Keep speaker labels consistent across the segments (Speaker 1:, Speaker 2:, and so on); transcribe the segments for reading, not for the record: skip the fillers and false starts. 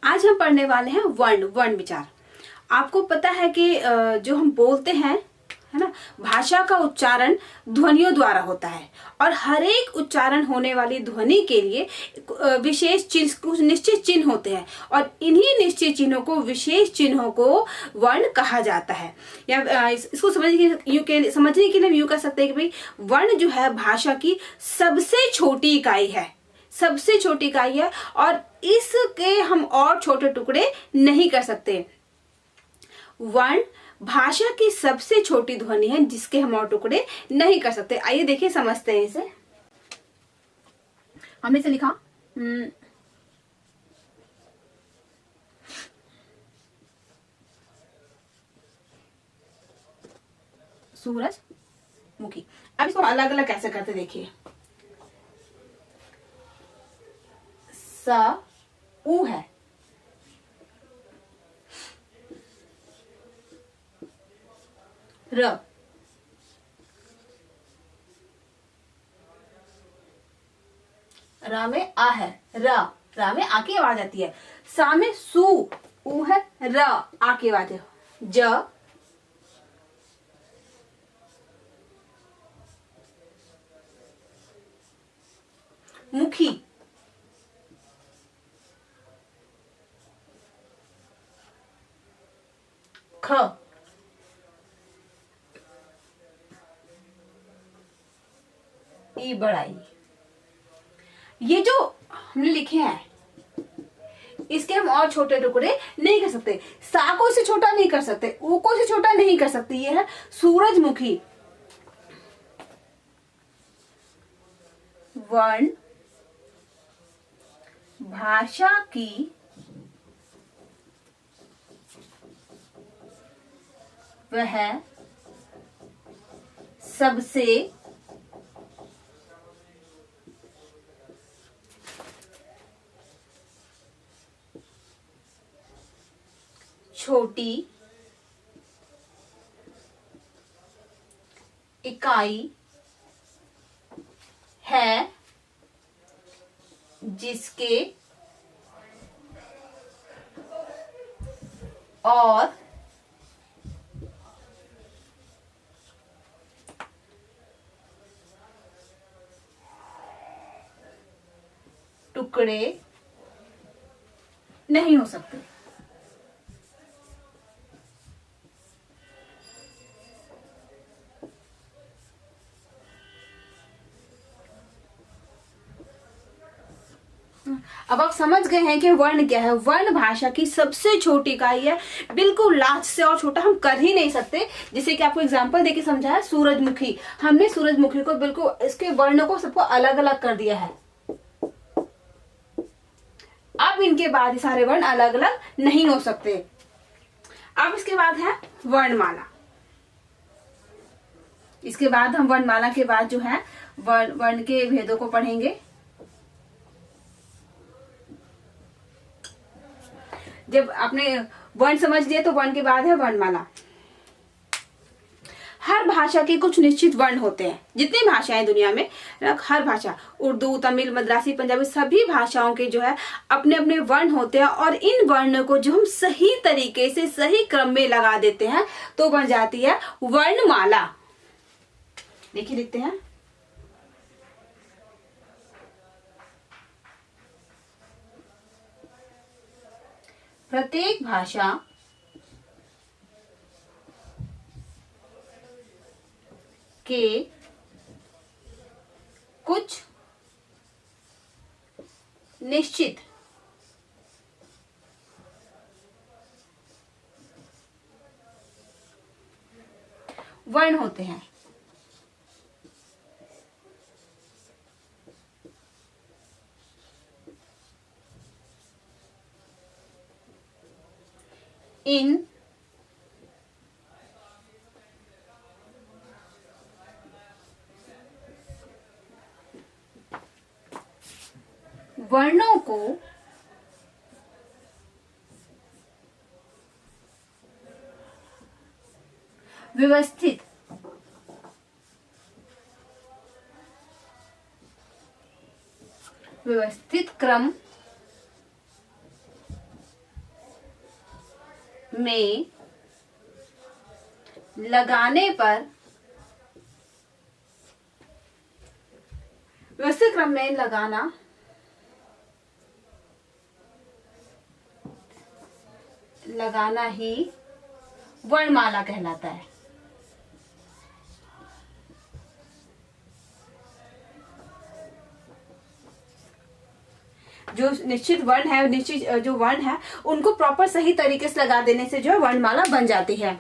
Speaker 1: आज हम पढ़ने वाले हैं वर्ण वर्ण विचार। आपको पता है कि जो हम बोलते हैं, है ना, भाषा का उच्चारण ध्वनियों द्वारा होता है और हर एक उच्चारण होने वाली ध्वनि के लिए विशेष चिन्ह, कुछ निश्चित चिन्ह होते हैं और इन्हीं निश्चित चिन्हों को, विशेष चिन्हों को वर्ण कहा जाता है। या इसको समझने के लिए हम यूं कह सकते हैं कि भाई वर्ण जो है भाषा की सबसे छोटी इकाई है, सबसे छोटी इकाई है और इसके हम और छोटे टुकड़े नहीं कर सकते। वर्ण भाषा की सबसे छोटी ध्वनि है जिसके हम और टुकड़े नहीं कर सकते। आइए देखिए, समझते हैं इसे। हमने इसे लिखा सूरजमुखी। अब इसको अलग अलग कैसे करते देखिए। स उ है, र, रा में आ है, रा में आ की आवाज आती है। सा में सु, उ है, र आ की आवाज है। ज, मुखी, ख, ई बड़ाई। ये जो हमने लिखे हैं इसके हम और छोटे टुकड़े नहीं कर सकते। सा को इसे छोटा नहीं कर सकते, ऊ को इसे छोटा नहीं कर सकते। ये है सूरजमुखी। वर्ण भाषा की वह सबसे छोटी इकाई है जिसके और टुकड़े नहीं हो सकते। अब आप समझ गए हैं कि वर्ण क्या है। वर्ण भाषा की सबसे छोटी इकाई है, बिल्कुल लास्ट से और छोटा हम कर ही नहीं सकते। जैसे कि आपको एग्जांपल देके समझाया, सूरजमुखी। हमने सूरजमुखी को बिल्कुल इसके वर्ण को सबको अलग अलग कर दिया है। अब इनके बाद सारे वर्ण अलग अलग नहीं हो सकते। अब इसके बाद है वर्णमाला। इसके बाद हम वर्णमाला के बाद जो है वर्ण के भेदों को पढ़ेंगे। जब आपने वर्ण समझ लिया तो वर्ण के बाद है वर्णमाला। हर भाषा के कुछ निश्चित वर्ण होते हैं। जितनी भाषाएं दुनिया में, हर भाषा, उर्दू, तमिल, मद्रासी, पंजाबी, सभी भाषाओं के जो है अपने अपने वर्ण होते हैं और इन वर्ण को जो हम सही तरीके से सही क्रम में लगा देते हैं तो बन जाती है वर्णमाला। देखिए, लिखते हैं। प्रत्येक भाषा के कुछ निश्चित वर्ण होते हैं। इन वर्णों को व्यवस्थित क्रम में लगाने पर, व्यवस्थित क्रम में लगाना ही वर्णमाला कहलाता है। जो निश्चित वर्ण है, निश्चित जो वर्ण है उनको प्रॉपर सही तरीके से लगा देने से जो है वर्णमाला बन जाती है।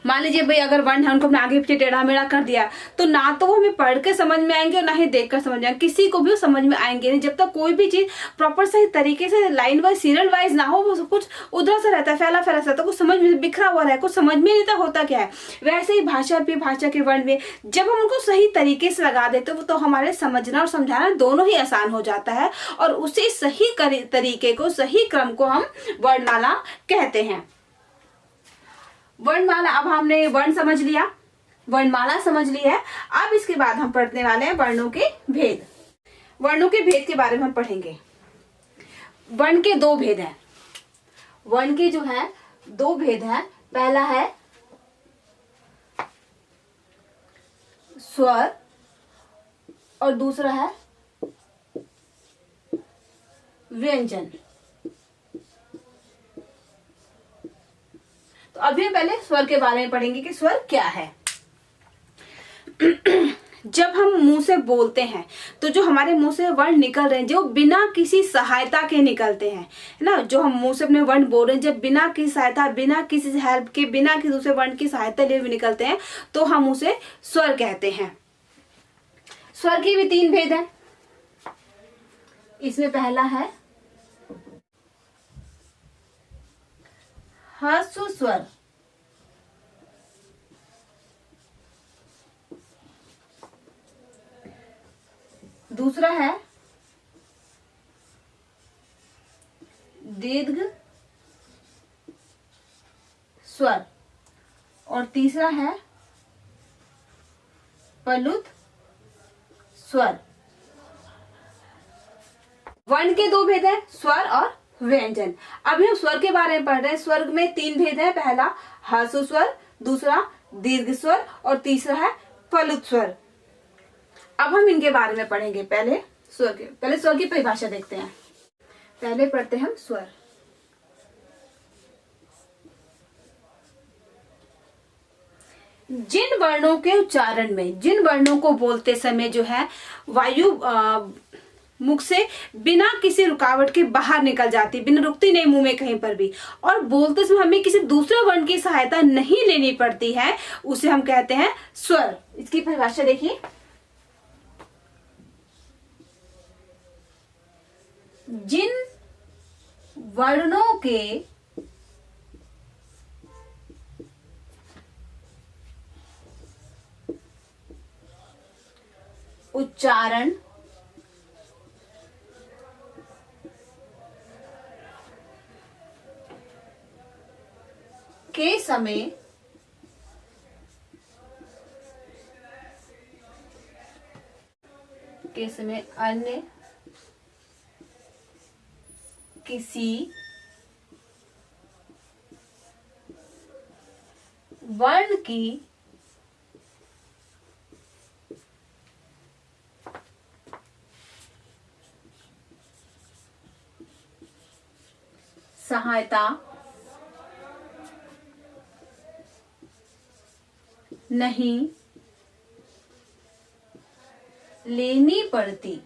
Speaker 1: मान लीजिए भाई अगर वर्ण है उनको हमने आगे पीछे टेढ़ा मेढ़ा कर दिया तो ना तो वो हमें पढ़ के समझ में आएंगे और ना ही देख कर समझ में आएंगे, किसी को भी वो समझ में आएंगे नहीं। जब तक कोई भी चीज प्रॉपर सही तरीके से लाइन वाइज सीरियल वाइज ना हो, वो सब कुछ उधर से रहता है, फैला फैला सा, तो कुछ समझ में बिखरा हुआ है, कुछ समझ में नहीं था होता क्या है। वैसे ही भाषा के वर्ण में जब हम उनको सही तरीके से लगा देते तो हमारे समझना और समझाना दोनों ही आसान हो जाता है, और उसी सही तरीके को, सही क्रम को हम वर्णमाला कहते हैं। वर्णमाला, अब हमने वर्ण समझ लिया, वर्णमाला समझ ली है। अब इसके बाद हम पढ़ने वाले हैं वर्णों के भेद। वर्णों के भेद के बारे में हम पढ़ेंगे। वर्ण के दो भेद हैं। वर्ण के जो है दो भेद हैं। पहला है स्वर और दूसरा है व्यंजन। तो अभी हम पहले स्वर के बारे में पढ़ेंगे कि स्वर क्या है। जब हम मुंह से बोलते हैं तो जो हमारे मुंह से वर्ण निकल रहे हैं, जो बिना किसी सहायता के निकलते हैं, है ना, जो हम मुंह से अपने वर्ण बोल रहे हैं, जब बिना किसी सहायता, बिना किसी हेल्प के, बिना किसी दूसरे वर्ण की सहायता लिए हुए निकलते हैं तो हम उसे स्वर कहते हैं। स्वर के भी तीन भेद हैं। इसमें पहला है ह्रस्व स्वर, दूसरा है दीर्घ स्वर और तीसरा है प्लुत स्वर। वर्ण के दो भेद हैं, स्वर और व्यंजन। अभी हम स्वर के बारे में पढ़ रहे हैं। स्वर में तीन भेद हैं। पहला ह्रस्व स्वर, दूसरा दीर्घ स्वर और तीसरा है प्लुत स्वर। अब हम इनके बारे में पढ़ेंगे। पहले स्वर की परिभाषा देखते हैं। पहले पढ़ते हैं हम स्वर। जिन वर्णों के उच्चारण में, जिन वर्णों को बोलते समय जो है वायु मुख से बिना किसी रुकावट के बाहर निकल जाती, बिना रुकती नहीं मुंह में कहीं पर भी, और बोलते समय हमें किसी दूसरे वर्ण की सहायता नहीं लेनी पड़ती है, उसे हम कहते हैं स्वर। इसकी परिभाषा देखिए। जिन वर्णों के उच्चारण के समय अन्य किसी वर्ण की सहायता नहीं लेनी पड़ती।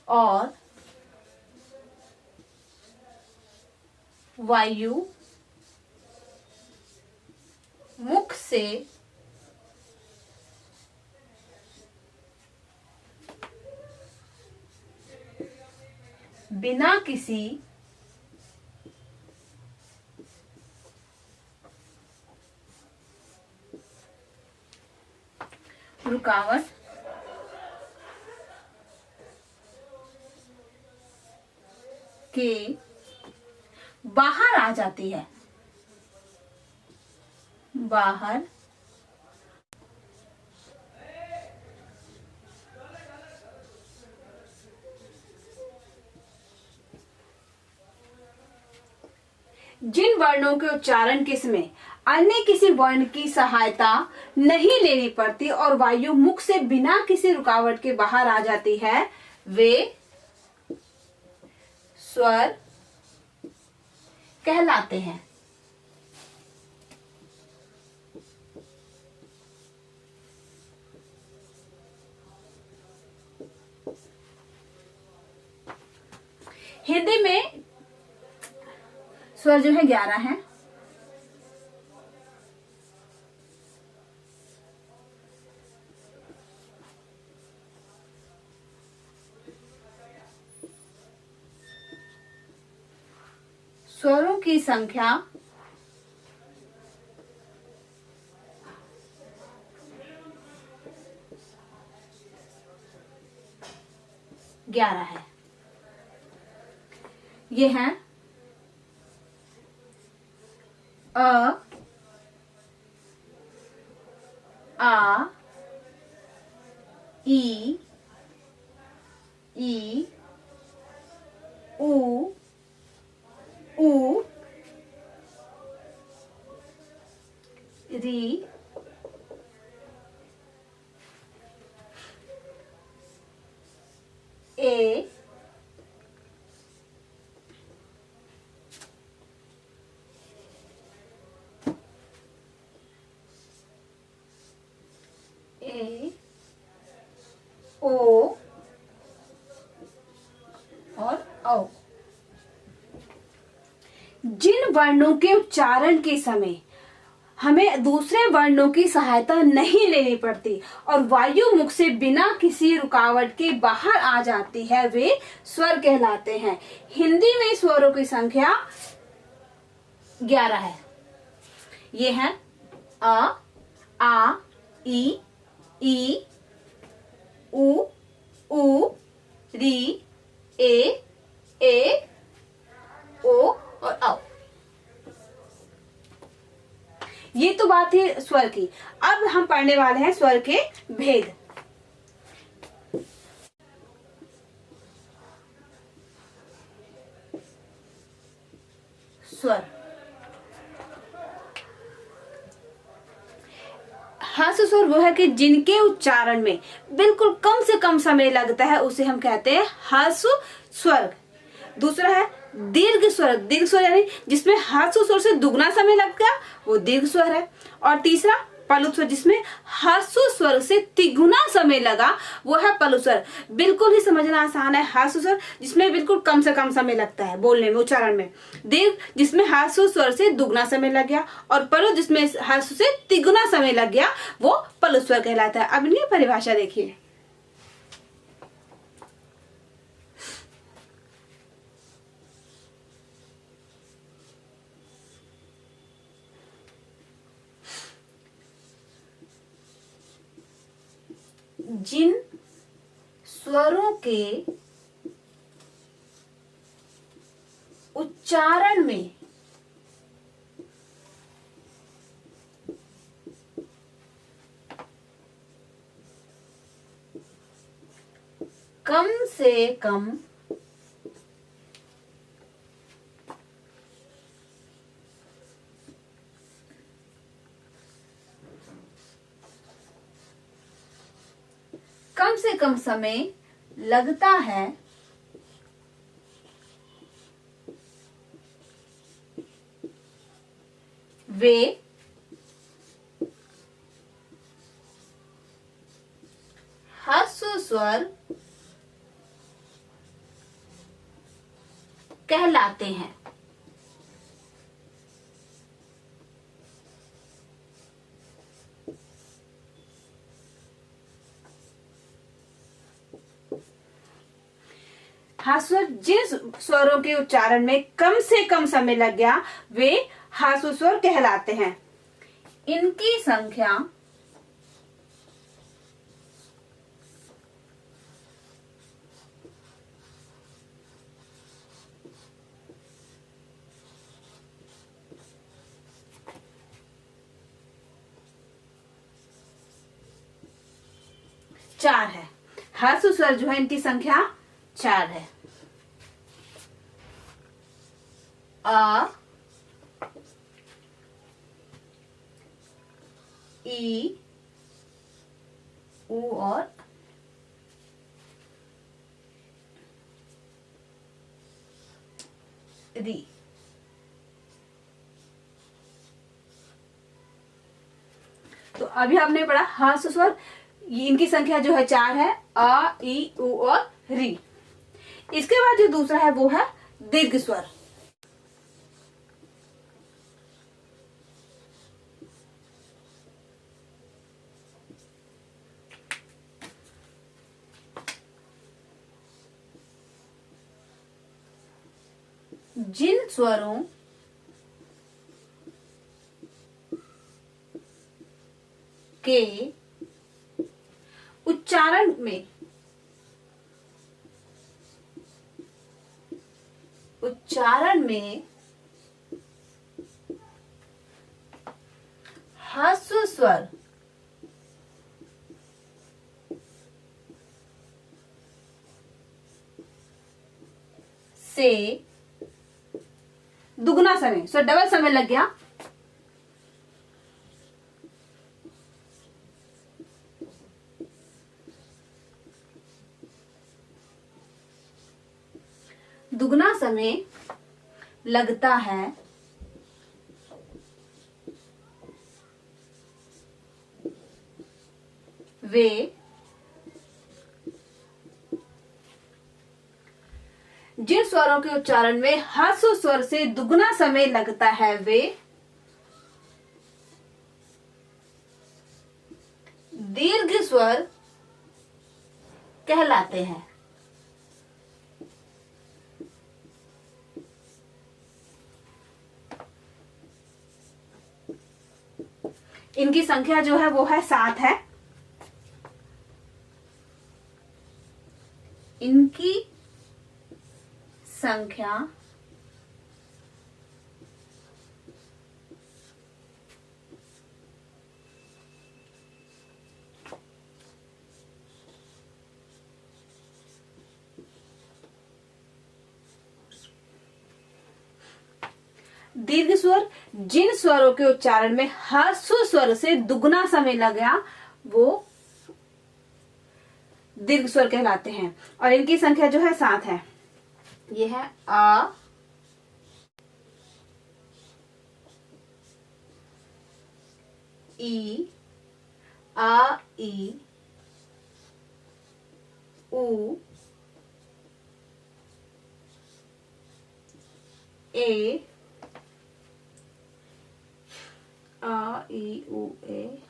Speaker 1: और वायु मुख से बिना किसी रुकावट के बाहर आ जाती है, बाहर जिन वर्णों के उच्चारण के समय अन्य किसी वर्ण की सहायता नहीं लेनी पड़ती और वायु मुख से बिना किसी रुकावट के बाहर आ जाती है, वे स्वर कहलाते हैं। हिंदी में स्वर जो है 11 है। स्वरों की संख्या 11 है। ये हैं अ, आ, ई, उ, री, ए, ओ और औ। जिन वर्णों के उच्चारण के समय हमें दूसरे वर्णों की सहायता नहीं लेनी पड़ती और वायु मुख से बिना किसी रुकावट के बाहर आ जाती है, वे स्वर कहलाते हैं। हिंदी में स्वरों की संख्या 11 है। ये हैं अ, आ, ई, उ, री, ए, ओ और औ। ये तो बात है स्वर की। अब हम पढ़ने वाले हैं स्वर के भेद। स्वर हास्य स्वर वो है कि जिनके उच्चारण में बिल्कुल कम से कम समय लगता है, उसे हम कहते हैं हास्य स्वर। दूसरा है दीर्घ स्वर। दीर्घ स्वर यानी जिसमें हास्य स्वर से दुगना समय लगता है, वो दीर्घ स्वर है। और तीसरा पलु स्वर, जिसमें हास्य स्वर से तिगुना समय लगा, वो है पलु स्वर। बिल्कुल ही समझना आसान है। हास्य स्वर जिसमें बिल्कुल कम से कम समय लगता है बोलने में, उच्चारण में। दीर्घ जिसमें हास्य स्वर से दुगना समय लग गया, और पलु जिसमें हास्य से तिगुना समय लग गया, वो पलु स्वर कहलाता है। अब इनकी परिभाषा देखिए। जिन स्वरों के उच्चारण में कम से कम समय लगता है, वे ह्रस्व स्वर कहलाते हैं। ह्रस्व स्वर जिन स्वरों के उच्चारण में कम से कम समय लग गया, वे ह्रस्व स्वर कहलाते हैं। इनकी संख्या 4 है। ह्रस्व स्वर जो है इनकी संख्या 4 है। अ, ई, ऊ और री। तो अभी हमने पढ़ा ह्रस्व स्वर, इनकी संख्या जो है 4 है, अ, ई, उ और री। इसके बाद जो दूसरा है वो है दीर्घ स्वर। जिन स्वरों के उच्चारण में ह्रस्व स्वर से दुगना समय, सो डबल समय लग गया, दुगना समय लगता है वे जिन स्वरों के उच्चारण में ह्रस्व स्वर से दुगना समय लगता है वे दीर्घ स्वर कहलाते हैं। इनकी संख्या जो है वो है 7 है। इनकी संख्या दीर्घ स्वर, जिन स्वरों के उच्चारण में ह्रस्व स्वर से दुगना समय लगा वो दीर्घ स्वर कहलाते हैं। और इनकी संख्या जो है 7 है। ये है आ, ई, आ, ई, उ, ए, आ, ई, उ, ए,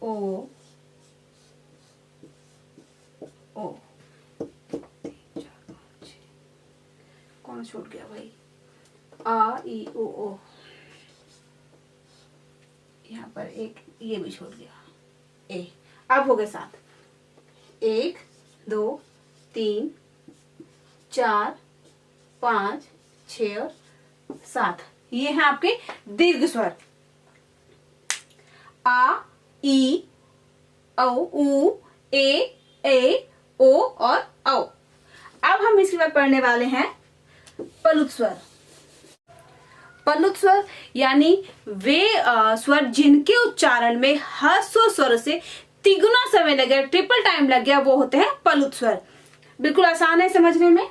Speaker 1: ओ, ओ। कौन छूट गया भाई? आ, ई, ओ। यहाँ पर एक ये भी छूट गया, ए। अब हो गए 7। 1, 2, 3, 4, 5, 6 और 7। ये है आपके दीर्घ स्वर। आ, ई, औ, उ, ए, ओ और औ। अब हम इसके बाद पढ़ने वाले हैं पलुत स्वर। पलुत स्वर यानी वे स्वर जिनके उच्चारण में ह्रस्व स्वर से तिगुना समय लग गया, ट्रिपल टाइम लग गया, वो होते हैं पलुत स्वर। बिल्कुल आसान है समझने में।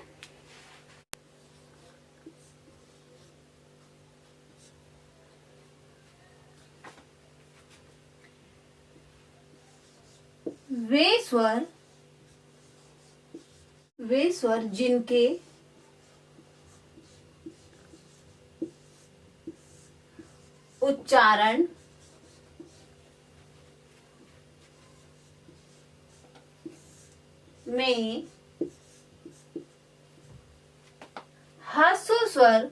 Speaker 1: वे स्वर जिनके उच्चारण में ह्रस्व स्वर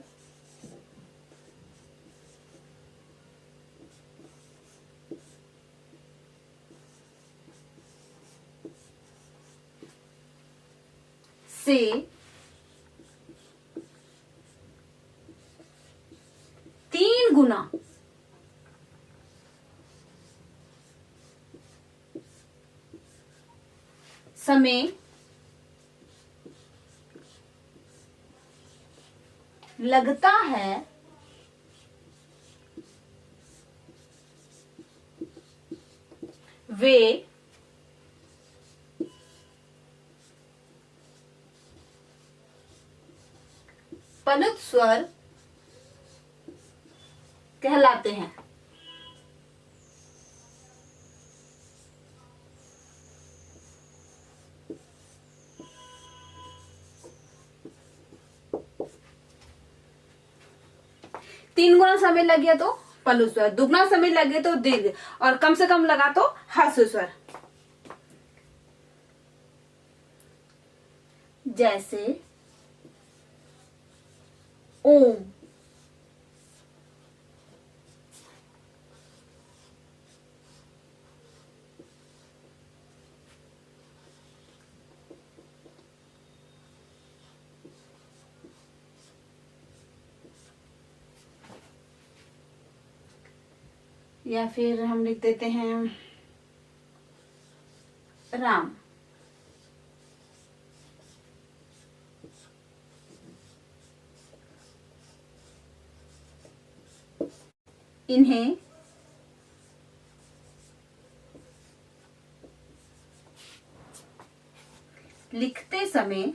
Speaker 1: से 3 गुना समय लगता है वे पनुत स्वर कहलाते हैं। तीन गुना समय लग गया तो पलु स्वर, दुगना समय लगे तो दीर्घ, और कम से कम लगा तो ह्रस्व स्वर। जैसे ओम, या फिर हम लिख देते हैं राम। इन्हें लिखते समय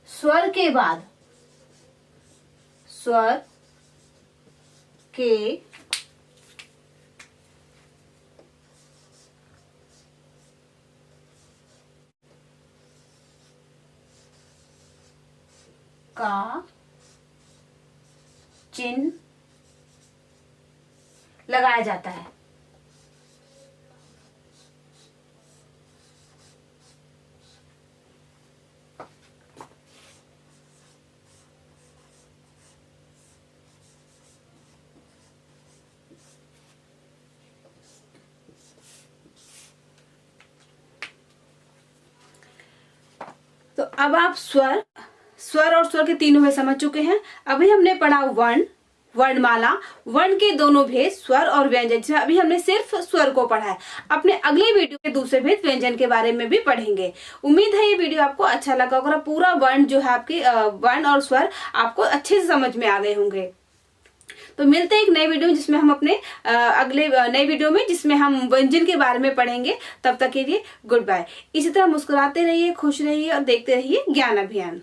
Speaker 1: स्वर के बाद स्वर के का चिन्ह लगाया जाता है। तो अब आप स्वर और स्वर के तीनों भेद समझ चुके हैं। अभी हमने पढ़ा वर्ण, वर्णमाला, वर्ण के दोनों भेद, स्वर और व्यंजन, जिसमें अभी हमने सिर्फ स्वर को पढ़ा है। अपने अगले वीडियो के दूसरे भेद व्यंजन के बारे में भी पढ़ेंगे। उम्मीद है ये वीडियो आपको अच्छा लगा होगा, पूरा वर्ण जो है आपकी वर्ण और स्वर आपको अच्छे से समझ में आ गए होंगे। तो मिलते हैं एक नए वीडियो में, जिसमें हम अपने अगले नए वीडियो में जिसमें हम व्यंजन के बारे में पढ़ेंगे। तब तक के लिए गुड बाय। इसी तरह मुस्कुराते रहिए, खुश रहिए और देखते रहिए ज्ञान अभियान।